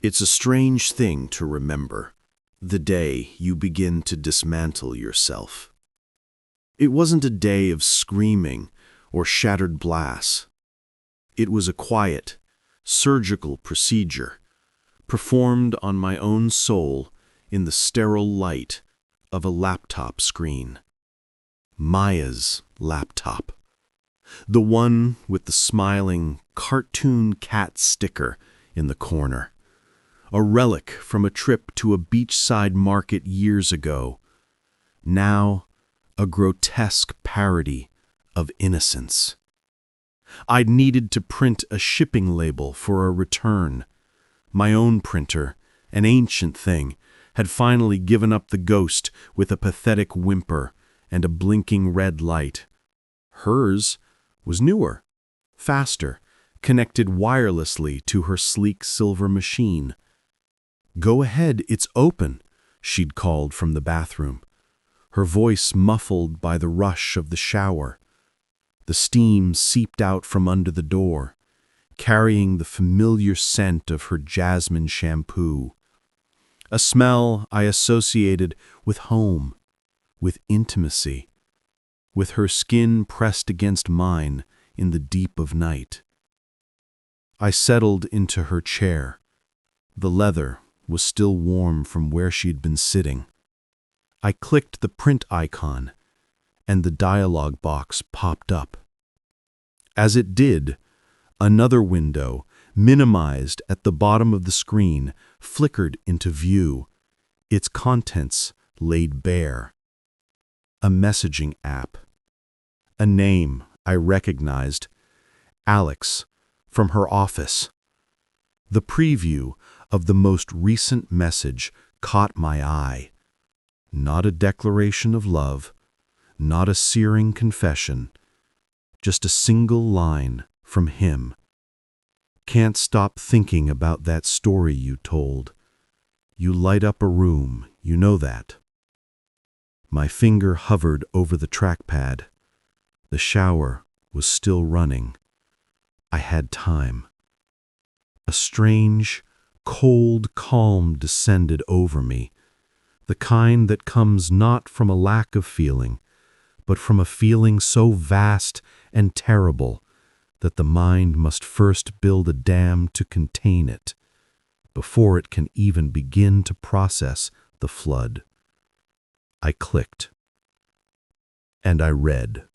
It's a strange thing to remember, the day you begin to dismantle yourself. It wasn't a day of screaming or shattered glass. It was a quiet, surgical procedure, performed on my own soul in the sterile light of a laptop screen. Maya's laptop. The one with the smiling, cartoon cat sticker in the corner. A relic from a trip to a beachside market years ago. Now, a grotesque parody of innocence. I'd needed to print a shipping label for a return. My own printer, an ancient thing, had finally given up the ghost with a pathetic whimper and a blinking red light. Hers was newer, faster, connected wirelessly to her sleek silver machine. "Go ahead, it's open," she'd called from the bathroom, her voice muffled by the rush of the shower. The steam seeped out from under the door, carrying the familiar scent of her jasmine shampoo. A smell I associated with home, with intimacy, with her skin pressed against mine in the deep of night. I settled into her chair. The leather was still warm from where she'd been sitting. I clicked the print icon, and the dialog box popped up. As it did, another window, minimized at the bottom of the screen, flickered into view, its contents laid bare. A messaging app. A name I recognized. Alex, from her office. The preview of the most recent message caught my eye. Not a declaration of love, not a searing confession, just a single line from him. "Can't stop thinking about that story you told. You light up a room, you know that." My finger hovered over the trackpad. The shower was still running. I had time. A strange, cold calm descended over me, the kind that comes not from a lack of feeling, but from a feeling so vast and terrible that the mind must first build a dam to contain it, before it can even begin to process the flood. I clicked. And I read.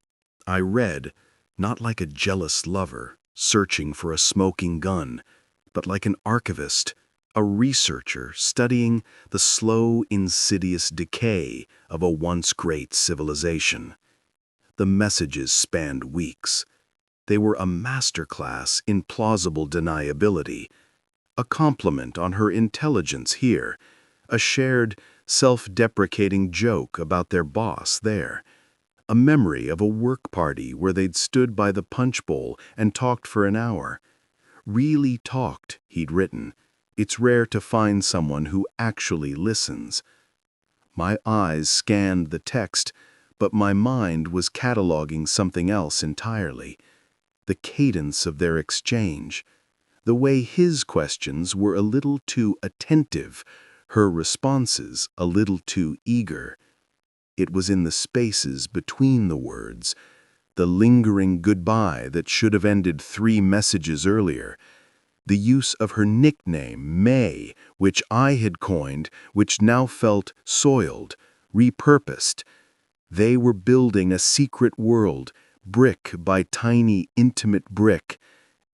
I read, not like a jealous lover searching for a smoking gun, but like an archivist, a researcher studying the slow, insidious decay of a once great civilization. The messages spanned weeks. They were a masterclass in plausible deniability, a compliment on her intelligence here, a shared, self-deprecating joke about their boss there, a memory of a work party where they'd stood by the punch bowl and talked for an hour. Really talked, he'd written. It's rare to find someone who actually listens. My eyes scanned the text, but my mind was cataloging something else entirely. The cadence of their exchange. The way his questions were a little too attentive, her responses a little too eager. It was in the spaces between the words, the lingering goodbye that should have ended 3 messages earlier, the use of her nickname, May, which I had coined, which now felt soiled, repurposed. They were building a secret world, brick by tiny, intimate brick,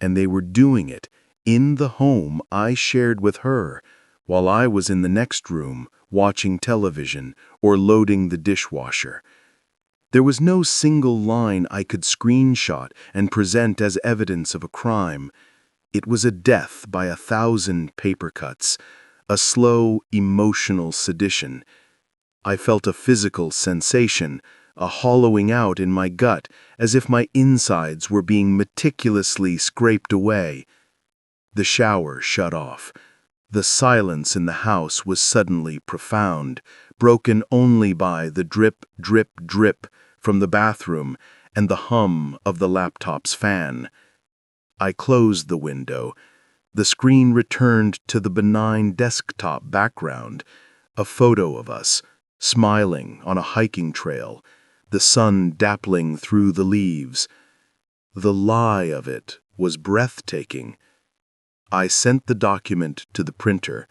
and they were doing it in the home I shared with her, while I was in the next room, watching television or loading the dishwasher. There was no single line I could screenshot and present as evidence of a crime. It was a death by 1,000 paper cuts, a slow, emotional sedition. I felt a physical sensation, a hollowing out in my gut, as if my insides were being meticulously scraped away. The shower shut off. The silence in the house was suddenly profound, broken only by the drip, drip, drip from the bathroom and the hum of the laptop's fan. I closed the window, The screen returned to the benign desktop background, a photo of us, smiling on a hiking trail, the sun dappling through the leaves. The lie of it was breathtaking. I sent the document to the printer.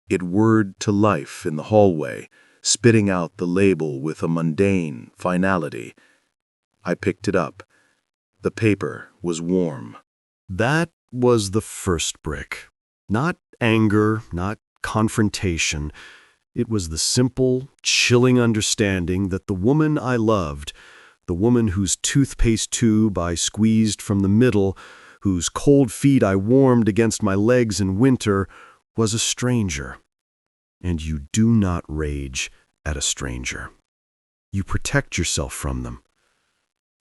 It whirred to life in the hallway, spitting out the label with a mundane finality. I picked it up. The paper was warm. That was the first brick. Not anger, not confrontation. It was the simple, chilling understanding that the woman I loved, the woman whose toothpaste tube I squeezed from the middle, whose cold feet I warmed against my legs in winter, was a stranger. And you do not rage at a stranger. You protect yourself from them.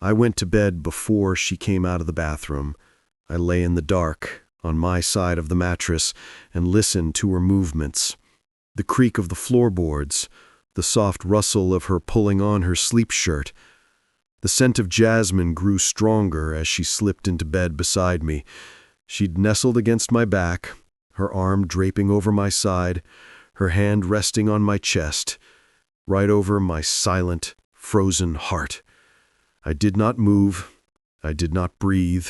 I went to bed before she came out of the bathroom. I lay in the dark, on my side of the mattress, and listened to her movements. The creak of the floorboards, the soft rustle of her pulling on her sleep shirt. The scent of jasmine grew stronger as she slipped into bed beside me. She'd nestled against my back, her arm draping over my side, her hand resting on my chest, right over my silent, frozen heart. I did not move. I did not breathe.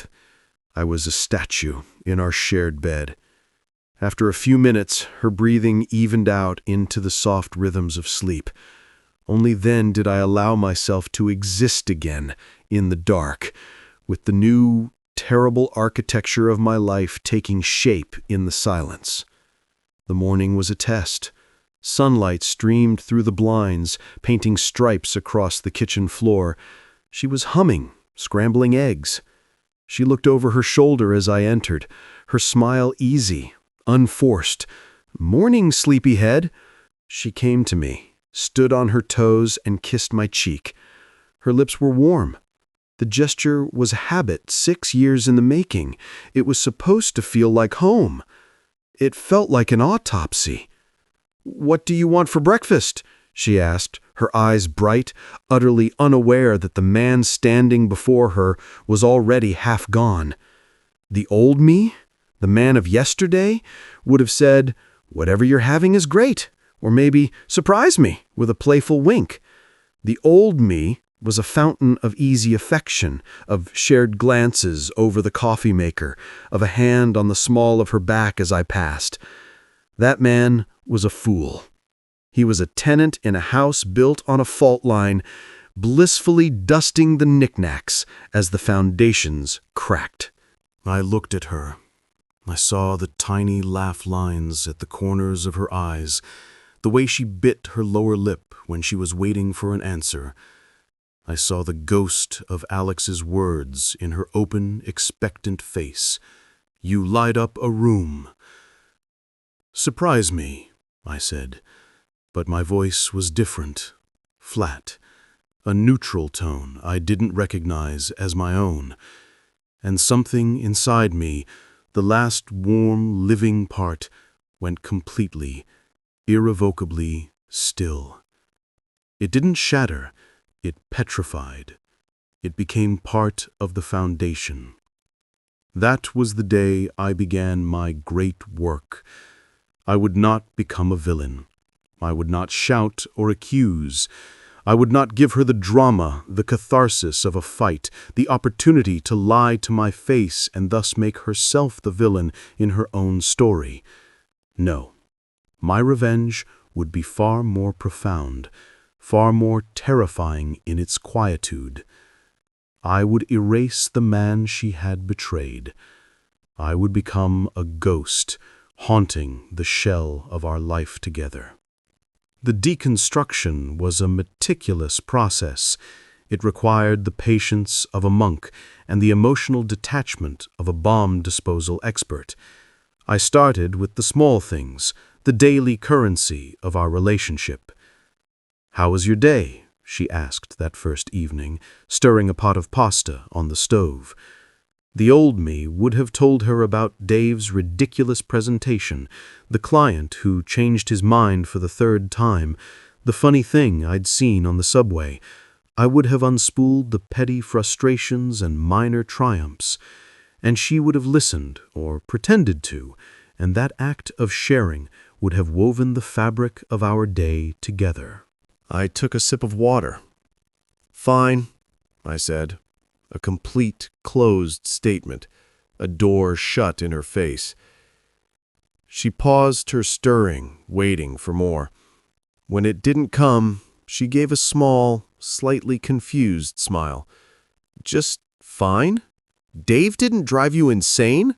I was a statue in our shared bed. After a few minutes, her breathing evened out into the soft rhythms of sleep. Only then did I allow myself to exist again in the dark, with the new, terrible architecture of my life taking shape in the silence. The morning was a test. Sunlight streamed through the blinds, painting stripes across the kitchen floor. She was humming, scrambling eggs. She looked over her shoulder as I entered, her smile easy, unforced. "Morning, sleepyhead." She came to me, stood on her toes, and kissed my cheek. Her lips were warm. The gesture was a habit 6 years in the making. It was supposed to feel like home. It felt like an autopsy. "What do you want for breakfast?" she asked, her eyes bright, utterly unaware that the man standing before her was already half gone. The old me, the man of yesterday, would have said, "Whatever you're having is great," or maybe, "Surprise me," with a playful wink. The old me was a fountain of easy affection, of shared glances over the coffee maker, of a hand on the small of her back as I passed. That man was a fool. He was a tenant in a house built on a fault line, blissfully dusting the knickknacks as the foundations cracked. I looked at her. I saw the tiny laugh lines at the corners of her eyes, the way she bit her lower lip when she was waiting for an answer. I saw the ghost of Alex's words in her open, expectant face. "You light up a room." "Surprise me," I said, but my voice was different, flat, a neutral tone I didn't recognize as my own. And something inside me, the last warm, living part, went completely, irrevocably still. It didn't shatter, it petrified. It became part of the foundation. That was the day I began my great work. I would not become a villain. I would not shout or accuse. I would not give her the drama, the catharsis of a fight, the opportunity to lie to my face and thus make herself the villain in her own story. No, my revenge would be far more profound, far more terrifying in its quietude. I would erase the man she had betrayed. I would become a ghost, haunting the shell of our life together. The deconstruction was a meticulous process. It required the patience of a monk and the emotional detachment of a bomb disposal expert. I started with the small things, the daily currency of our relationship. "How was your day?" she asked that first evening, stirring a pot of pasta on the stove. The old me would have told her about Dave's ridiculous presentation, the client who changed his mind for the 3rd time, the funny thing I'd seen on the subway. I would have unspooled the petty frustrations and minor triumphs. and she would have listened or pretended to, and that act of sharing would have woven the fabric of our day together. I took a sip of water. "Fine," I said. A complete, closed statement, a door shut in her face. She paused her stirring, waiting for more. When it didn't come, she gave a small, slightly confused smile. "Just fine? Dave didn't drive you insane?"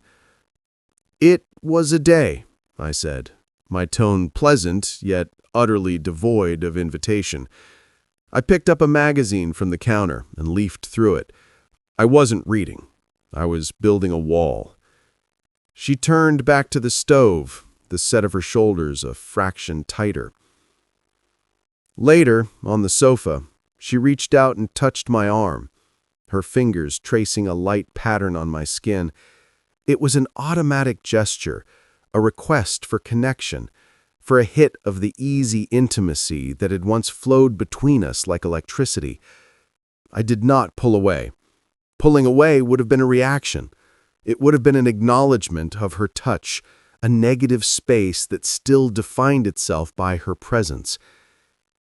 "It was a day," I said, my tone pleasant, yet utterly devoid of invitation. I picked up a magazine from the counter and leafed through it. I wasn't reading. I was building a wall. She turned back to the stove, the set of her shoulders a fraction tighter. Later, on the sofa, she reached out and touched my arm, her fingers tracing a light pattern on my skin. It was an automatic gesture, a request for connection, for a hit of the easy intimacy that had once flowed between us like electricity. I did not pull away. Pulling away would have been a reaction. It would have been an acknowledgement of her touch, a negative space that still defined itself by her presence.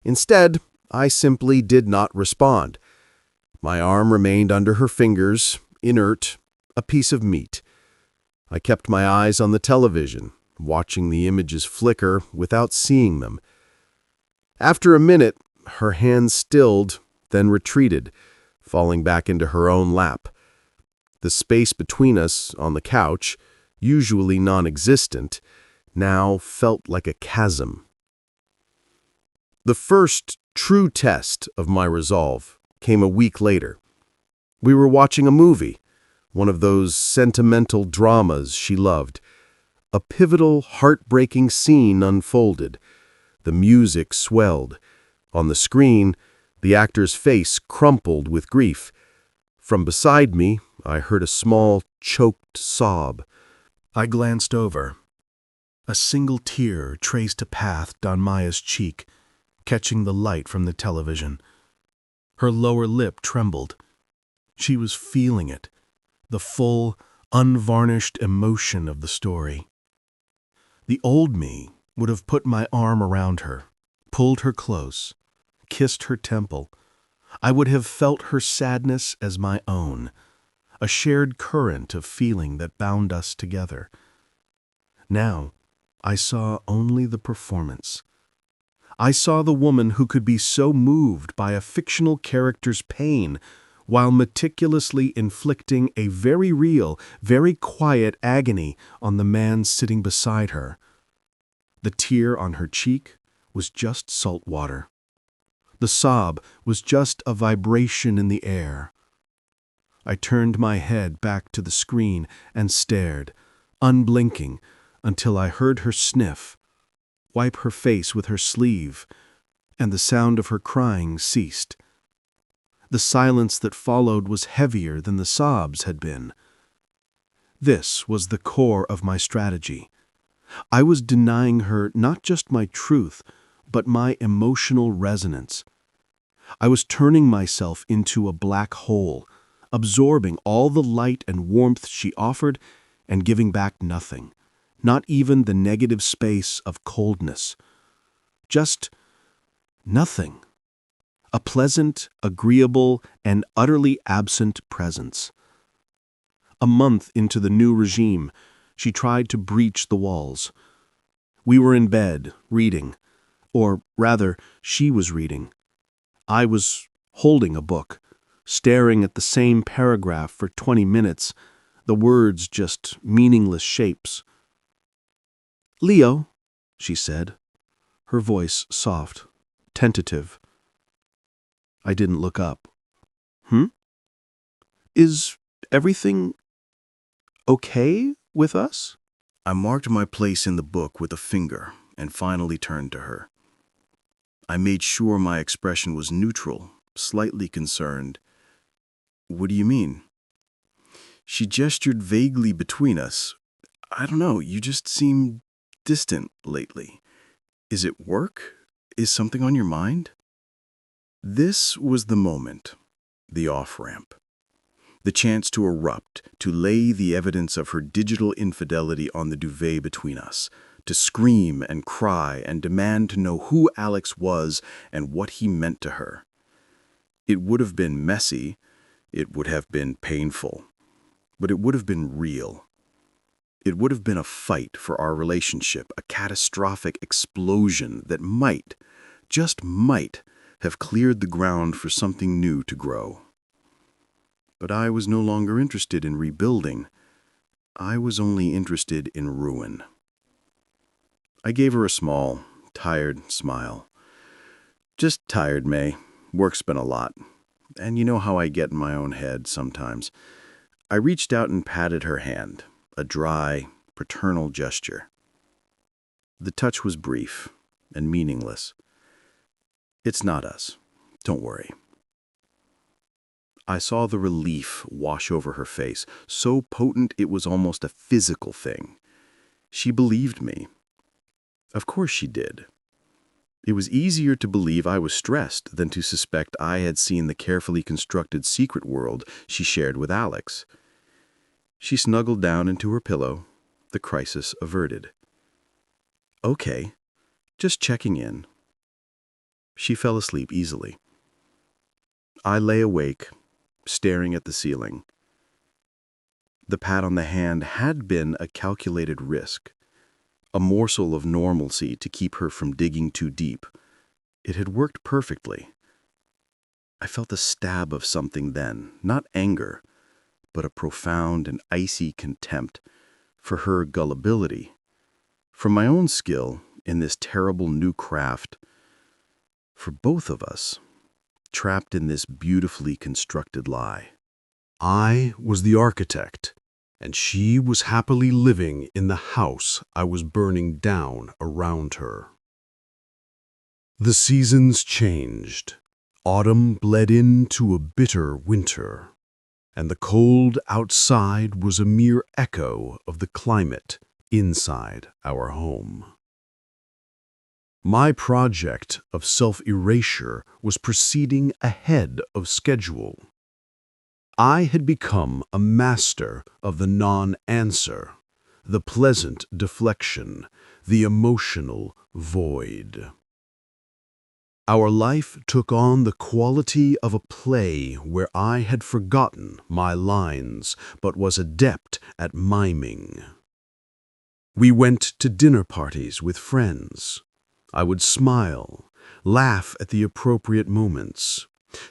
Instead, I simply did not respond. My arm remained under her fingers, inert, a piece of meat. I kept my eyes on the television, watching the images flicker without seeing them. After a minute, her hand stilled, then retreated, falling back into her own lap. The space between us on the couch, usually non-existent, now felt like a chasm. The first true test of my resolve came a week later. We were watching a movie, one of those sentimental dramas she loved. A pivotal, heartbreaking scene unfolded. The music swelled. On the screen, the actor's face crumpled with grief. From beside me, I heard a small, choked sob. I glanced over. A single tear traced a path down Maya's cheek, catching the light from the television. Her lower lip trembled. She was feeling it, the full, unvarnished emotion of the story. The old me would have put my arm around her, pulled her close, kissed her temple. I would have felt her sadness as my own, a shared current of feeling that bound us together. Now, I saw only the performance. I saw the woman who could be so moved by a fictional character's pain while meticulously inflicting a very real, very quiet agony on the man sitting beside her. The tear on her cheek was just salt water. The sob was just a vibration in the air. I turned my head back to the screen and stared, unblinking, until I heard her sniff, wipe her face with her sleeve, and the sound of her crying ceased. The silence that followed was heavier than the sobs had been. This was the core of my strategy. I was denying her not just my truth, but my emotional resonance. I was turning myself into a black hole, absorbing all the light and warmth she offered and giving back nothing, not even the negative space of coldness. Just nothing. A pleasant, agreeable, and utterly absent presence. A month into the new regime, she tried to breach the walls. We were in bed, reading. Or rather, she was reading. I was holding a book, staring at the same paragraph for 20 minutes, the words just meaningless shapes. "Leo," she said, her voice soft, tentative. I didn't look up. Is everything okay with us?" I marked my place in the book with a finger and finally turned to her. I made sure my expression was neutral, slightly concerned. "What do you mean?" She gestured vaguely between us. "I don't know, you just seem distant lately. Is it work? Is something on your mind?" This was the moment, the off-ramp. The chance to erupt, to lay the evidence of her digital infidelity on the duvet between us, to scream and cry and demand to know who Alex was and what he meant to her. It would have been messy, it would have been painful, but it would have been real. It would have been a fight for our relationship, a catastrophic explosion that might, just might, have cleared the ground for something new to grow. But I was no longer interested in rebuilding. I was only interested in ruin. I gave her a small, tired smile. Just tired, May. Work's been a lot. And you know how I get in my own head sometimes. I reached out and patted her hand, a dry, paternal gesture. The touch was brief and meaningless. It's not us. Don't worry. I saw the relief wash over her face, so potent it was almost a physical thing. She believed me. Of course she did. It was easier to believe I was stressed than to suspect I had seen the carefully constructed secret world she shared with Alex. She snuggled down into her pillow, the crisis averted. Okay, just checking in. She fell asleep easily. I lay awake, staring at the ceiling. The pat on the hand had been a calculated risk, a morsel of normalcy to keep her from digging too deep. It had worked perfectly. I felt a stab of something then, not anger, but a profound and icy contempt for her gullibility, for my own skill in this terrible new craft, for both of us, trapped in this beautifully constructed lie. I was the architect, and she was happily living in the house I was burning down around her. The seasons changed. Autumn bled into a bitter winter, and the cold outside was a mere echo of the climate inside our home. My project of self-erasure was proceeding ahead of schedule. I had become a master of the non-answer, the pleasant deflection, the emotional void. Our life took on the quality of a play where I had forgotten my lines but was adept at miming. We went to dinner parties with friends. I would smile, laugh at the appropriate moments,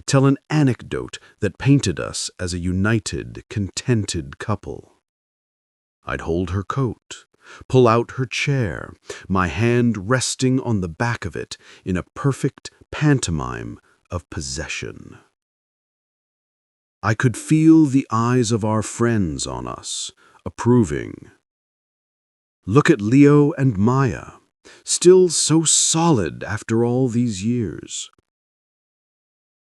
tell an anecdote that painted us as a united, contented couple. I'd hold her coat, pull out her chair, my hand resting on the back of it in a perfect pantomime of possession. I could feel the eyes of our friends on us, approving. Look at Leo and Maya, still so solid after all these years.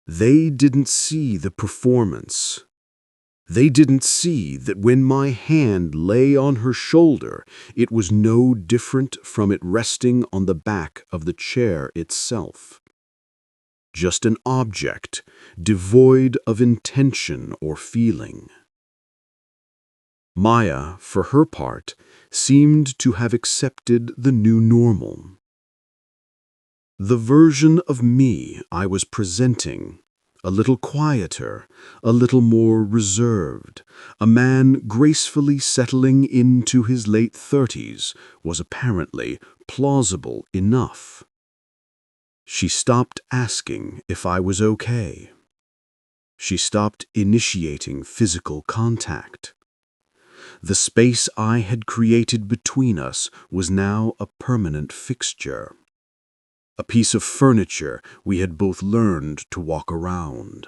They didn't see the performance. They didn't see that when my hand lay on her shoulder, it was no different from it resting on the back of the chair itself. Just an object, devoid of intention or feeling. Maya, for her part, seemed to have accepted the new normal. The version of me I was presenting, a little quieter, a little more reserved, a man gracefully settling into his late 30s, was apparently plausible enough. She stopped asking if I was okay. She stopped initiating physical contact. The space I had created between us was now a permanent fixture. A piece of furniture we had both learned to walk around.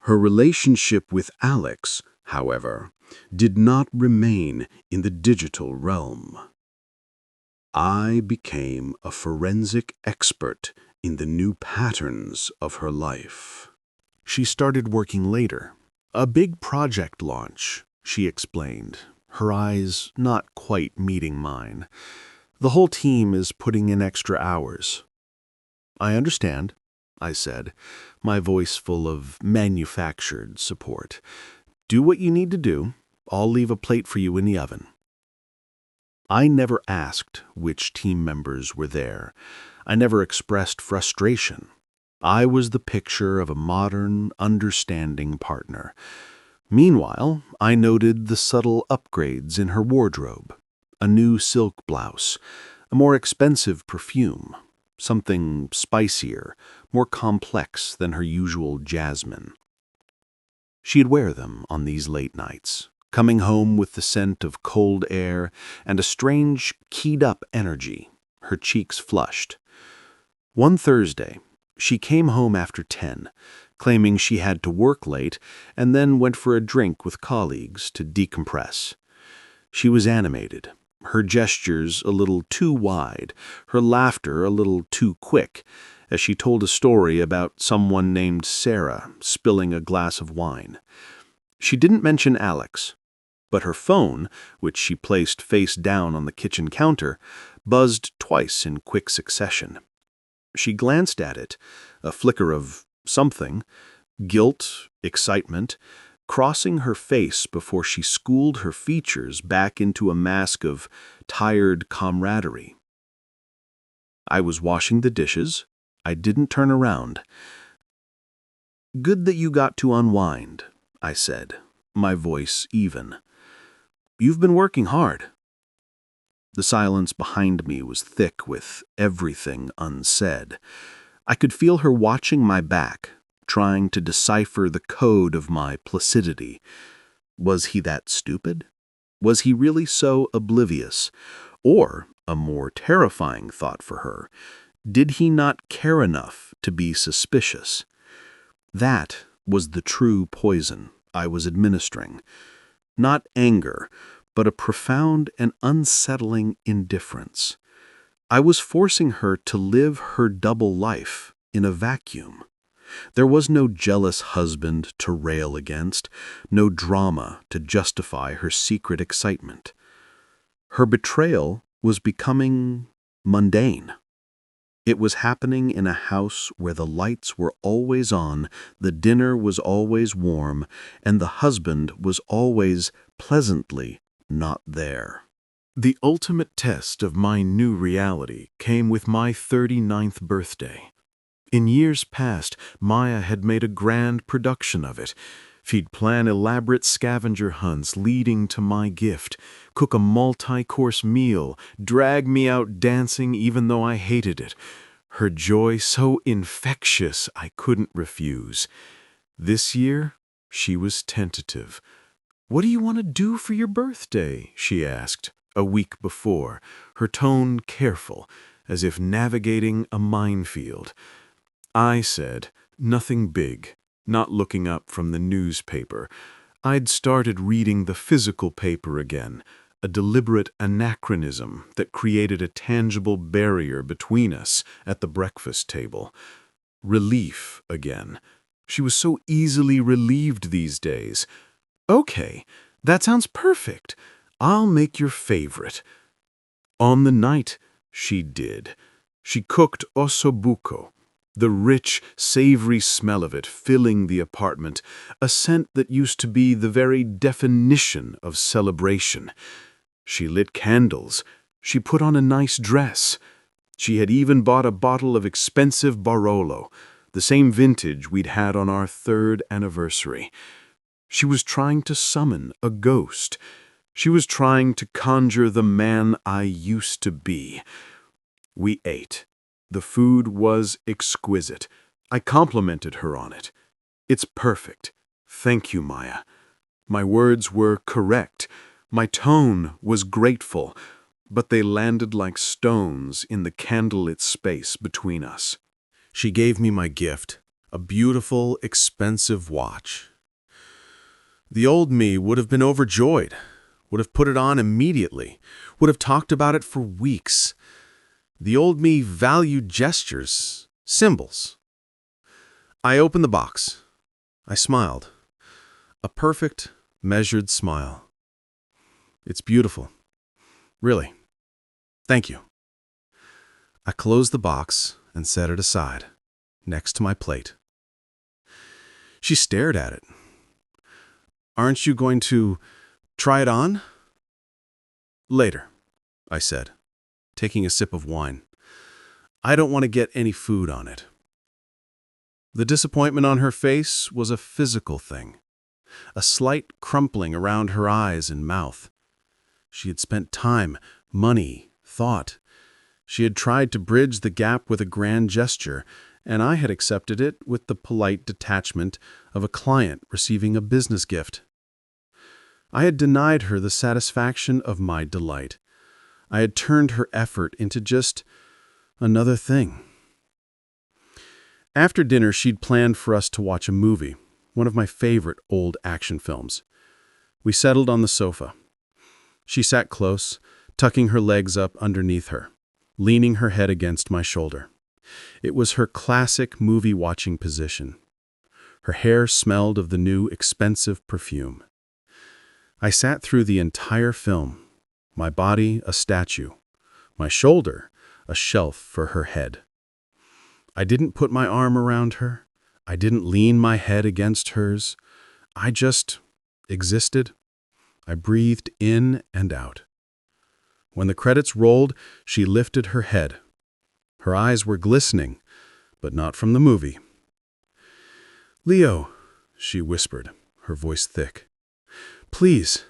Her relationship with Alex, however, did not remain in the digital realm. I became a forensic expert in the new patterns of her life. She started working later. A big project launch, she explained, her eyes not quite meeting mine. The whole team is putting in extra hours. I understand. I said, my voice full of manufactured support. Do what you need to do. I'll leave a plate for you in the oven. I never asked which team members were there. I never expressed frustration. I was the picture of a modern, understanding partner. Meanwhile, I noted the subtle upgrades in her wardrobe. A new silk blouse, a more expensive perfume, something spicier, more complex than her usual jasmine. She'd wear them on these late nights, coming home with the scent of cold air and a strange, keyed-up energy, her cheeks flushed. One Thursday, she came home after 10, claiming she had to work late and then went for a drink with colleagues to decompress. She was animated, her gestures a little too wide, her laughter a little too quick, as she told a story about someone named Sarah spilling a glass of wine. She didn't mention Alex, but her phone, which she placed face down on the kitchen counter, buzzed twice in quick succession. She glanced at it, a flicker of something, guilt, excitement, crossing her face before she schooled her features back into a mask of tired camaraderie. I was washing the dishes. I didn't turn around. "Good that you got to unwind," I said, my voice even. "You've been working hard." The silence behind me was thick with everything unsaid. I could feel her watching my back, trying to decipher the code of my placidity. Was he that stupid? Was he really so oblivious? Or, a more terrifying thought for her, did he not care enough to be suspicious? That was the true poison I was administering. Not anger, but a profound and unsettling indifference. I was forcing her to live her double life in a vacuum. There was no jealous husband to rail against, no drama to justify her secret excitement. Her betrayal was becoming mundane. It was happening in a house where the lights were always on, the dinner was always warm, and the husband was always pleasantly not there. The ultimate test of my new reality came with my 39th birthday. In years past, Maya had made a grand production of it. She'd plan elaborate scavenger hunts leading to my gift, cook a multi-course meal, drag me out dancing even though I hated it. Her joy so infectious I couldn't refuse. This year, she was tentative. "What do you want to do for your birthday?" she asked, a week before, her tone careful, as if navigating a minefield. I said, nothing big, not looking up from the newspaper. I'd started reading the physical paper again, a deliberate anachronism that created a tangible barrier between us at the breakfast table. Relief again. She was so easily relieved these days. "Okay, that sounds perfect. I'll make your favorite." On the night, she did. She cooked ossobuco, the rich, savory smell of it filling the apartment, a scent that used to be the very definition of celebration. She lit candles. She put on a nice dress. She had even bought a bottle of expensive Barolo, the same vintage we'd had on our 3rd anniversary. She was trying to summon a ghost. She was trying to conjure the man I used to be. We ate. The food was exquisite. I complimented her on it. "It's perfect. Thank you, Maya." My words were correct. My tone was grateful, but they landed like stones in the candlelit space between us. She gave me my gift, a beautiful, expensive watch. The old me would have been overjoyed, would have put it on immediately, would have talked about it for weeks. The old me valued gestures, symbols. I opened the box. I smiled. A perfect, measured smile. "It's beautiful. Really. Thank you." I closed the box and set it aside. next to my plate. She stared at it. "Aren't you going to try it on?" "Later," I said, taking a sip of wine. "I don't want to get any food on it." The disappointment on her face was a physical thing, a slight crumpling around her eyes and mouth. She had spent time, money, thought. She had tried to bridge the gap with a grand gesture, and I had accepted it with the polite detachment of a client receiving a business gift. I had denied her the satisfaction of my delight. I had turned her effort into just another thing. After dinner, she'd planned for us to watch a movie, one of my favorite old action films. We settled on the sofa. She sat close, tucking her legs up underneath her, leaning her head against my shoulder. It was her classic movie-watching position. Her hair smelled of the new, expensive perfume. I sat through the entire film, my body a statue, my shoulder a shelf for her head. I didn't put my arm around her. I didn't lean my head against hers. I just existed. I breathed in and out. When the credits rolled, she lifted her head. Her eyes were glistening, but not from the movie. "Leo," she whispered, her voice thick. "Please,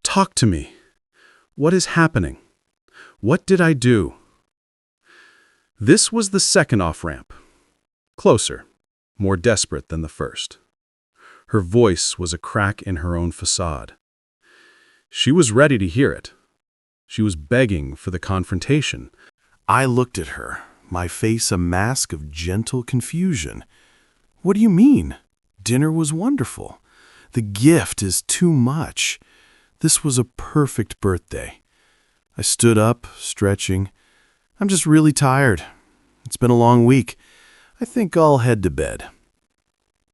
talk to me. What is happening? What did I do?" This was the second off-ramp. Closer, more desperate than the first. Her voice was a crack in her own facade. She was ready to hear it. She was begging for the confrontation. I looked at her, my face a mask of gentle confusion. "What do you mean? Dinner was wonderful. The gift is too much. This was a perfect birthday." I stood up, stretching. "I'm just really tired. It's been a long week. I think I'll head to bed."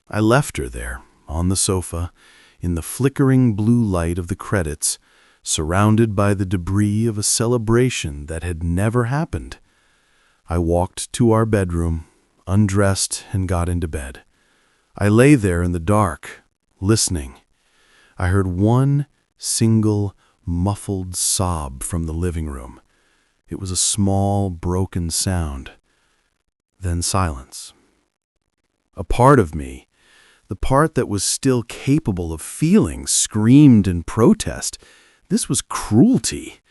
I left her there, on the sofa, in the flickering blue light of the credits, surrounded by the debris of a celebration that had never happened. I walked to our bedroom, undressed, and got into bed. I lay there in the dark, listening. I heard one single, muffled sob from the living room. It was a small, broken sound. Then silence. A part of me, the part that was still capable of feeling, screamed in protest. This was cruelty.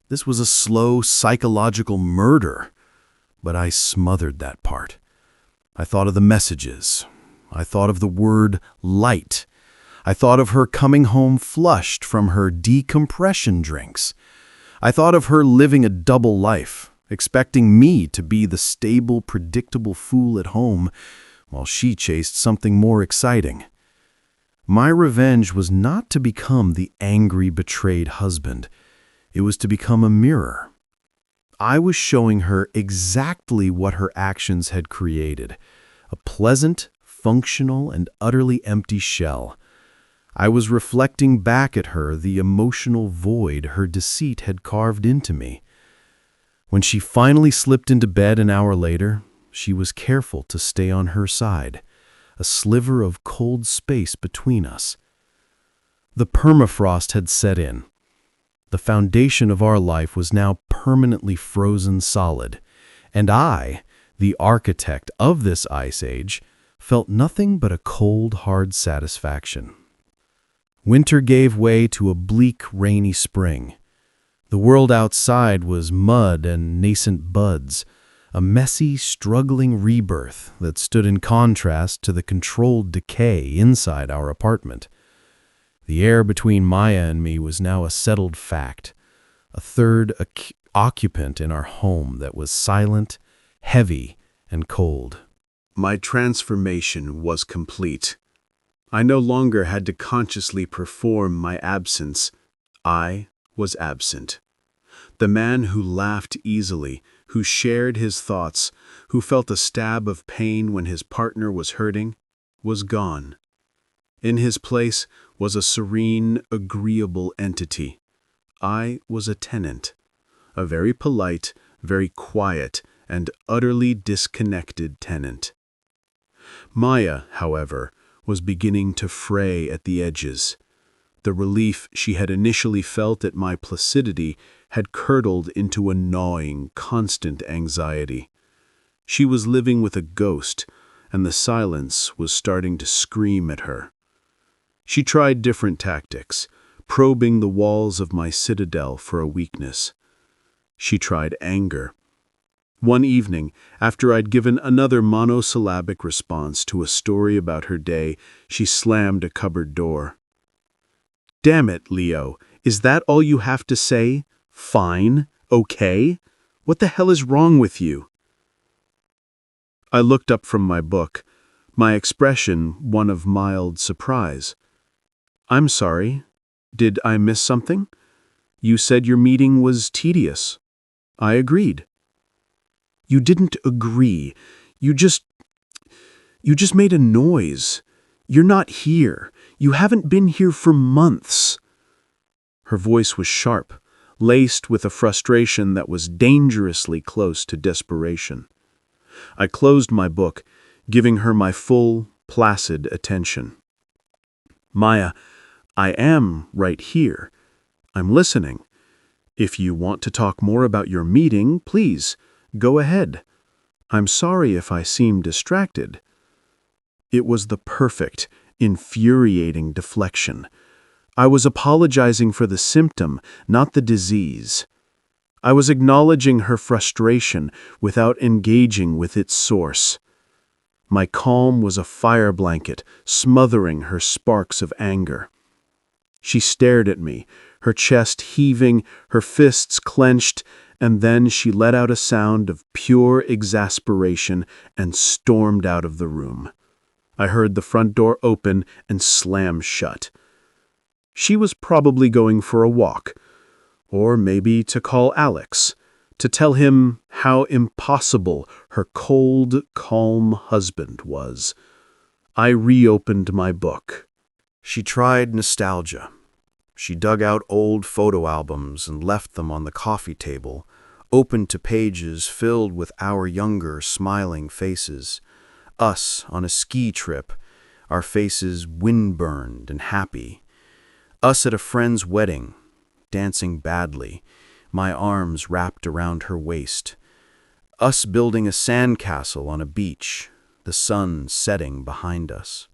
This was a slow psychological murder. But I smothered that part. I thought of the messages. I thought of the word light. I thought of her coming home flushed from her decompression drinks. I thought of her living a double life, expecting me to be the stable, predictable fool at home, while she chased something more exciting. My revenge was not to become the angry, betrayed husband. It was to become a mirror. I was showing her exactly what her actions had created, a pleasant, functional, and utterly empty shell. I was reflecting back at her the emotional void her deceit had carved into me. When she finally slipped into bed an hour later, she was careful to stay on her side, a sliver of cold space between us. The permafrost had set in. The foundation of our life was now permanently frozen solid, and I, the architect of this ice age, felt nothing but a cold, hard satisfaction. Winter gave way to a bleak, rainy spring. The world outside was mud and nascent buds, a messy, struggling rebirth that stood in contrast to the controlled decay inside our apartment. The air between Maya and me was now a settled fact, a third occupant in our home that was silent, heavy, and cold. My transformation was complete. I no longer had to consciously perform my absence. I was absent. The man who laughed easily, who shared his thoughts, who felt a stab of pain when his partner was hurting, was gone. In his place was a serene, agreeable entity. I was a tenant, a very polite, very quiet, and utterly disconnected tenant. Maya, however, was beginning to fray at the edges. The relief she had initially felt at my placidity had curdled into a gnawing, constant anxiety. She was living with a ghost, and the silence was starting to scream at her. She tried different tactics, probing the walls of my citadel for a weakness. She tried anger. One evening, after I'd given another monosyllabic response to a story about her day, she slammed a cupboard door. "Damn it, Leo, is that all you have to say? Fine? Okay? What the hell is wrong with you?" I looked up from my book, my expression one of mild surprise. "I'm sorry. Did I miss something? You said your meeting was tedious." I agreed. "You didn't agree. You just made a noise. You're not here. You haven't been here for months." Her voice was sharp, laced with a frustration that was dangerously close to desperation. I closed my book, giving her my full, placid attention. "Maya, I am right here. I'm listening. If you want to talk more about your meeting, please, go ahead. I'm sorry if I seem distracted." It was the perfect, infuriating deflection. I was apologizing for the symptom, not the disease. I was acknowledging her frustration without engaging with its source. My calm was a fire blanket, smothering her sparks of anger. She stared at me, her chest heaving, her fists clenched, and then she let out a sound of pure exasperation and stormed out of the room. I heard the front door open and slam shut. She was probably going for a walk, or maybe to call Alex, to tell him how impossible her cold, calm husband was. I reopened my book. She tried nostalgia. She dug out old photo albums and left them on the coffee table, open to pages filled with our younger, smiling faces. Us on a ski trip, our faces wind-burned and happy. Us at a friend's wedding, dancing badly, my arms wrapped around her waist. Us building a sandcastle on a beach, the sun setting behind us.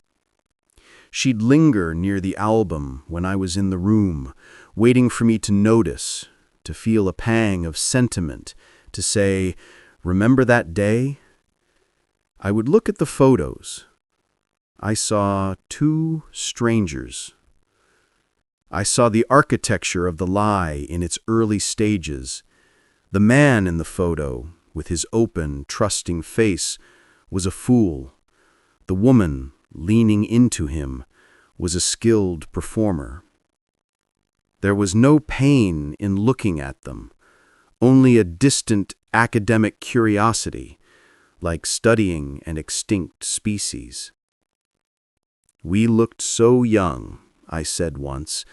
She'd linger near the album when I was in the room, waiting for me to notice, to feel a pang of sentiment, to say, "Remember that day?" I would look at the photos. I saw two strangers. I saw the architecture of the lie in its early stages. The man in the photo, with his open, trusting face, was a fool. The woman, leaning into him, was a skilled performer. There was no pain in looking at them, only a distant academic curiosity, like studying an extinct species. "We looked so young," I said once,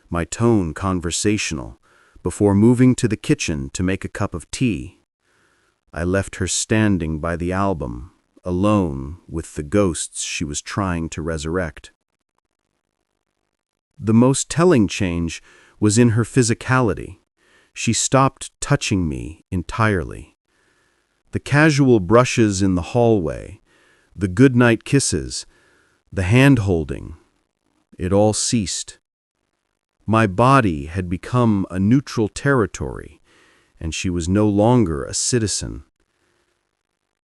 my tone conversational, before moving to the kitchen to make a cup of tea. I left her standing by the album, alone with the ghosts she was trying to resurrect. The most telling change was in her physicality. She stopped touching me entirely. The casual brushes in the hallway, the goodnight kisses, the hand-holding, it all ceased. My body had become a neutral territory, and she was no longer a citizen.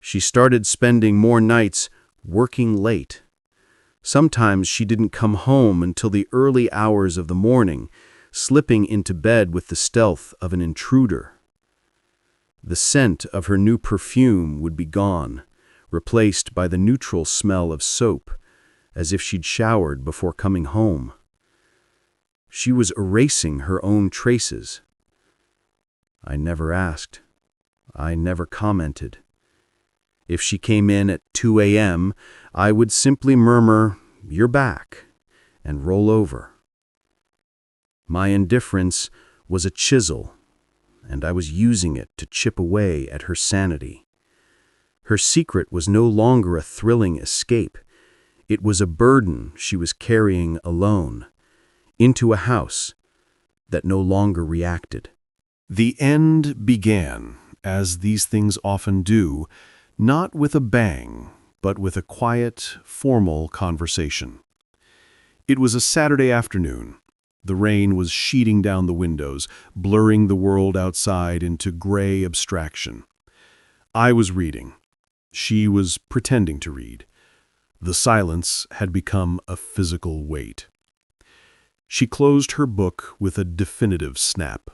She started spending more nights working late. Sometimes she didn't come home until the early hours of the morning, slipping into bed with the stealth of an intruder. The scent of her new perfume would be gone, replaced by the neutral smell of soap, as if she'd showered before coming home. She was erasing her own traces. I never asked. I never commented. If she came in at 2 a.m., I would simply murmur, "You're back," and roll over. My indifference was a chisel, and I was using it to chip away at her sanity. Her secret was no longer a thrilling escape. It was a burden she was carrying alone into a house that no longer reacted. The end began, as these things often do, not with a bang, but with a quiet, formal conversation. It was a Saturday afternoon. The rain was sheeting down the windows, blurring the world outside into gray abstraction. I was reading. She was pretending to read. The silence had become a physical weight. She closed her book with a definitive snap.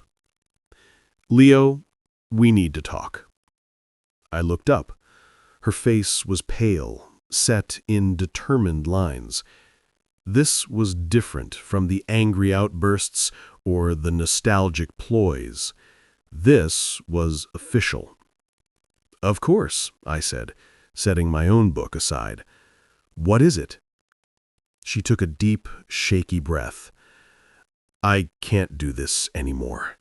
"Leo, we need to talk." I looked up. Her face was pale, set in determined lines. This was different from the angry outbursts or the nostalgic ploys. This was official. "Of course," I said, setting my own book aside. "What is it?" She took a deep, shaky breath. "I can't do this anymore."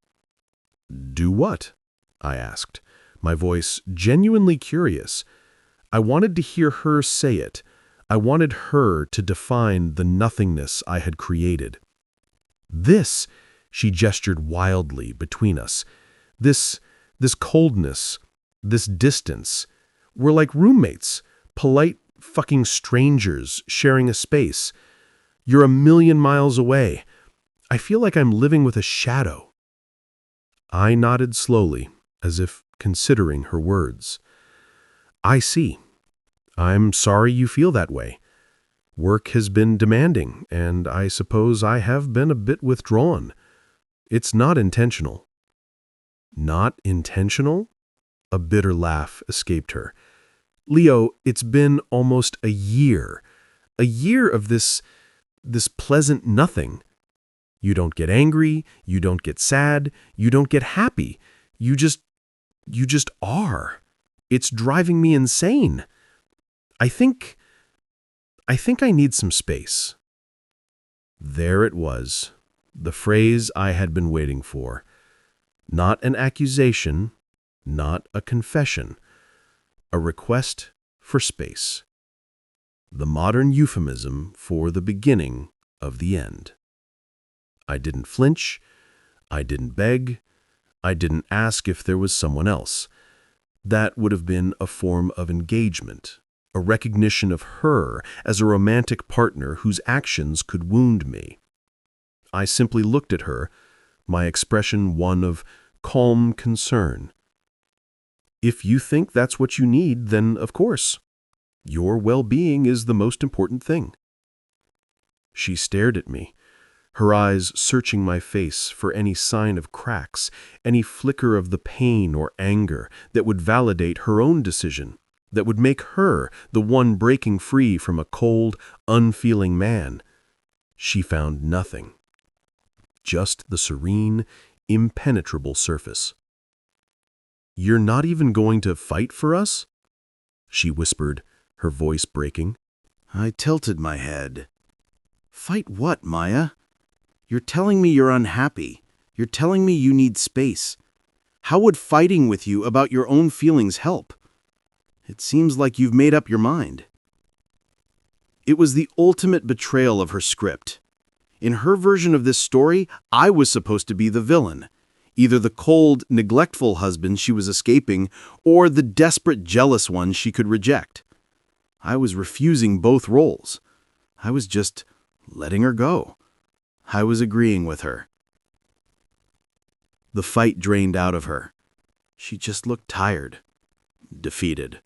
"Do what?" I asked, my voice genuinely curious. I wanted to hear her say it. I wanted her to define the nothingness I had created. "This," she gestured wildly between us. This coldness, this distance. We're like roommates, polite fucking strangers sharing a space. You're a million miles away. I feel like I'm living with a shadow." I nodded slowly, as if considering her words. "I see. I'm sorry you feel that way. Work has been demanding, and I suppose I have been a bit withdrawn. It's not intentional." "Not intentional?" A bitter laugh escaped her. "Leo, it's been almost a year. A year of this pleasant nothing. You don't get angry, you don't get sad, you don't get happy. You just are. It's driving me insane. I think I need some space." There it was, the phrase I had been waiting for. Not an accusation, not a confession, a request for space. The modern euphemism for the beginning of the end. I didn't flinch, I didn't beg, I didn't ask if there was someone else. That would have been a form of engagement, a recognition of her as a romantic partner whose actions could wound me. I simply looked at her, my expression one of calm concern. "If you think that's what you need, then of course. Your well-being is the most important thing." She stared at me, her eyes searching my face for any sign of cracks, any flicker of the pain or anger that would validate her own decision, that would make her the one breaking free from a cold, unfeeling man. She found nothing. Just the serene, impenetrable surface. "You're not even going to fight for us?" she whispered, her voice breaking. I tilted my head. "Fight what, Maya? You're telling me you're unhappy. You're telling me you need space. How would fighting with you about your own feelings help? It seems like you've made up your mind." It was the ultimate betrayal of her script. In her version of this story, I was supposed to be the villain, either the cold, neglectful husband she was escaping or the desperate, jealous one she could reject. I was refusing both roles. I was just letting her go. I was agreeing with her. The fight drained out of her. She just looked tired, defeated.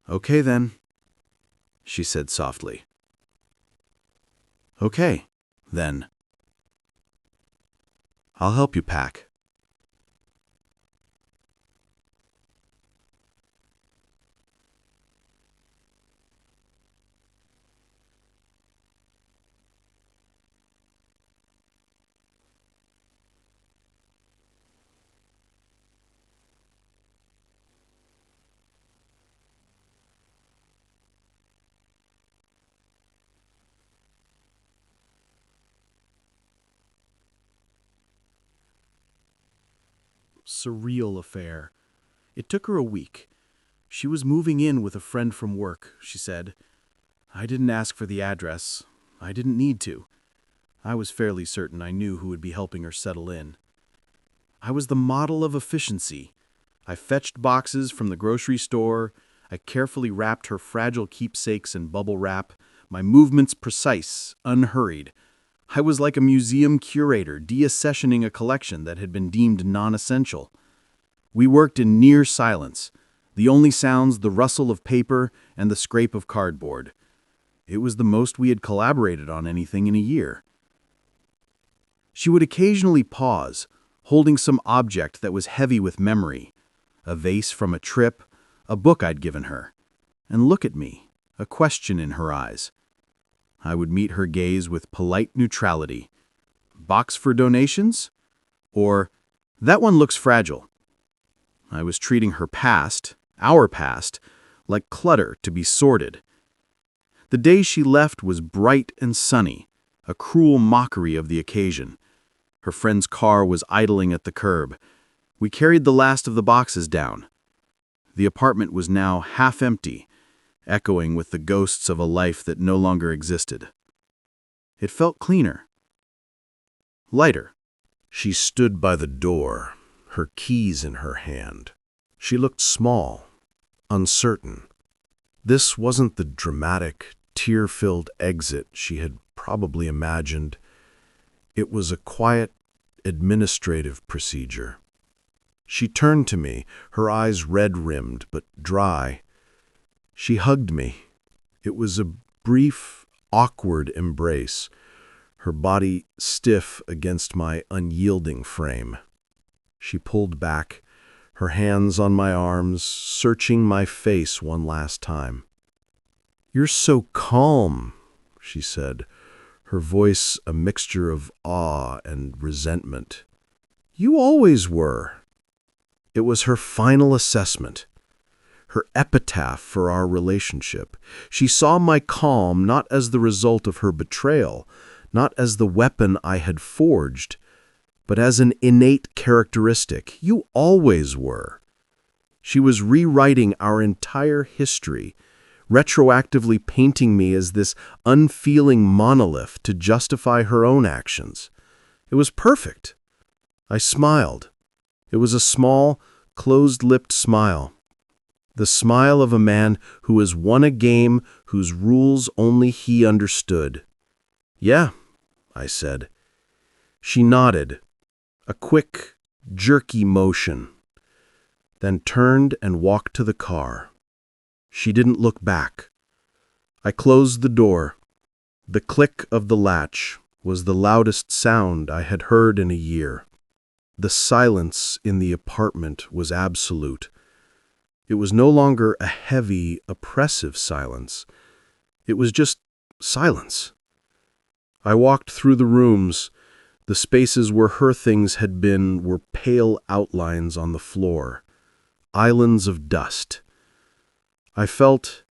"Okay then," she said softly. "Okay, then. I'll help you pack." Surreal affair. It took her a week. She was moving in with a friend from work, she said. I didn't ask for the address. I didn't need to. I was fairly certain I knew who would be helping her settle in. I was the model of efficiency. I fetched boxes from the grocery store. I carefully wrapped her fragile keepsakes in bubble wrap, my movements precise, unhurried. I was like a museum curator deaccessioning a collection that had been deemed non-essential. We worked in near silence, the only sounds the rustle of paper and the scrape of cardboard. It was the most we had collaborated on anything in a year. She would occasionally pause, holding some object that was heavy with memory, a vase from a trip, a book I'd given her, and look at me, a question in her eyes. I would meet her gaze with polite neutrality. Box for donations? Or, that one looks fragile. I was treating her past, our past, like clutter to be sorted. The day she left was bright and sunny, a cruel mockery of the occasion. Her friend's car was idling at the curb. We carried the last of the boxes down. The apartment was now half empty, echoing with the ghosts of a life that no longer existed. It felt cleaner. Lighter. She stood by the door, her keys in her hand. She looked small, uncertain. This wasn't the dramatic, tear-filled exit she had probably imagined. It was a quiet, administrative procedure. She turned to me, her eyes red-rimmed but dry. She hugged me. It was a brief, awkward embrace, her body stiff against my unyielding frame. She pulled back, her hands on my arms, searching my face one last time. "You're so calm," she said, her voice a mixture of awe and resentment. "You always were." It was her final assessment, her epitaph for our relationship. She saw my calm not as the result of her betrayal, not as the weapon I had forged, but as an innate characteristic. You always were. She was rewriting our entire history, retroactively painting me as this unfeeling monolith to justify her own actions. It was perfect. I smiled. It was a small, closed-lipped smile. The smile of a man who has won a game whose rules only he understood. "Yeah," I said. She nodded, a quick, jerky motion, then turned and walked to the car. She didn't look back. I closed the door. The click of the latch was the loudest sound I had heard in a year. The silence in the apartment was absolute. It was no longer a heavy, oppressive silence. It was just silence. I walked through the rooms. The spaces where her things had been were pale outlines on the floor, islands of dust. I felt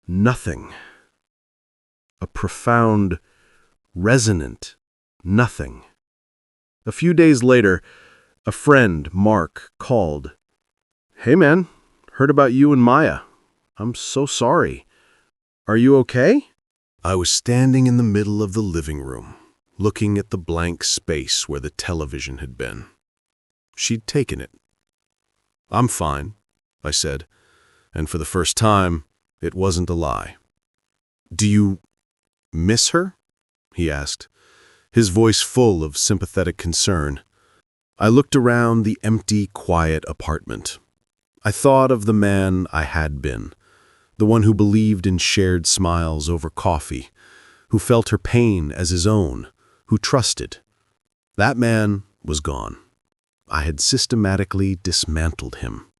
nothing. A profound, resonant nothing. A few days later, a friend, Mark, called. "Hey man, heard about you and Maya. I'm so sorry. Are you okay?" I was standing in the middle of the living room, looking at the blank space where the television had been. She'd taken it. "I'm fine," I said, and for the first time, it wasn't a lie. "Do you miss her?" he asked, his voice full of sympathetic concern. I looked around the empty, quiet apartment. I thought of the man I had been, the one who believed in shared smiles over coffee, who felt her pain as his own, who trusted. That man was gone. I had systematically dismantled him.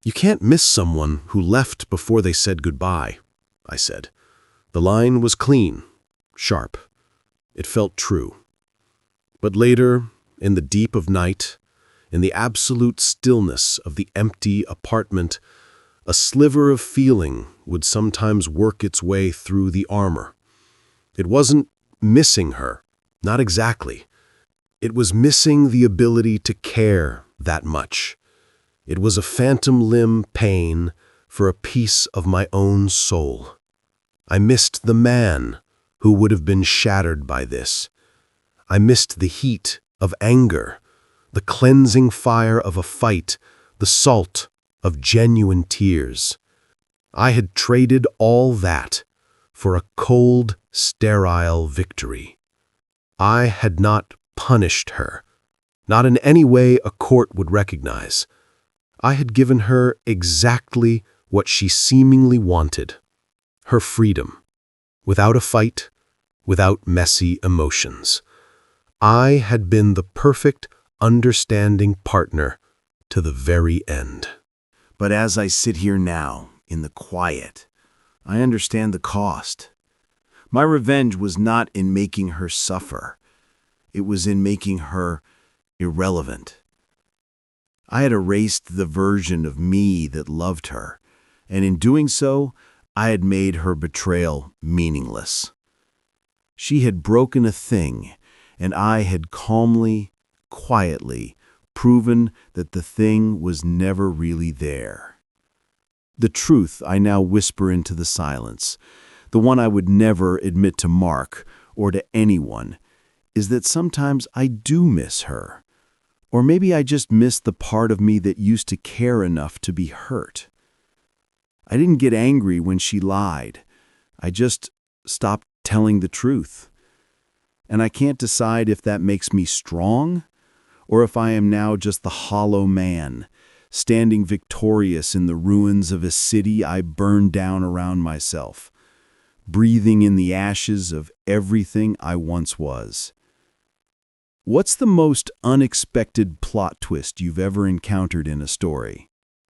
"You can't miss someone who left before they said goodbye," I said. The line was clean, sharp. It felt true. But later, in the deep of night, in the absolute stillness of the empty apartment, a sliver of feeling would sometimes work its way through the armor. It wasn't missing her, not exactly. It was missing the ability to care that much. It was a phantom limb pain for a piece of my own soul. I missed the man who would have been shattered by this. I missed the heat of anger, the cleansing fire of a fight, the salt of genuine tears. I had traded all that for a cold, sterile victory. I had not punished her, not in any way a court would recognize. I had given her exactly what she seemingly wanted, her freedom, without a fight, without messy emotions. I had been the perfect, understanding partner to the very end. But as I sit here now, in the quiet, I understand the cost. My revenge was not in making her suffer. It was in making her irrelevant. I had erased the version of me that loved her, and in doing so, I had made her betrayal meaningless. She had broken a thing, and I had calmly, quietly proven that the thing was never really there. The truth I now whisper into the silence, the one I would never admit to Mark or to anyone, is that sometimes I do miss her. Or maybe I just miss the part of me that used to care enough to be hurt. I didn't get angry when she lied. I just stopped telling the truth. And I can't decide if that makes me strong, or if I am now just the hollow man, standing victorious in the ruins of a city I burned down around myself, breathing in the ashes of everything I once was. What's the most unexpected plot twist you've ever encountered in a story?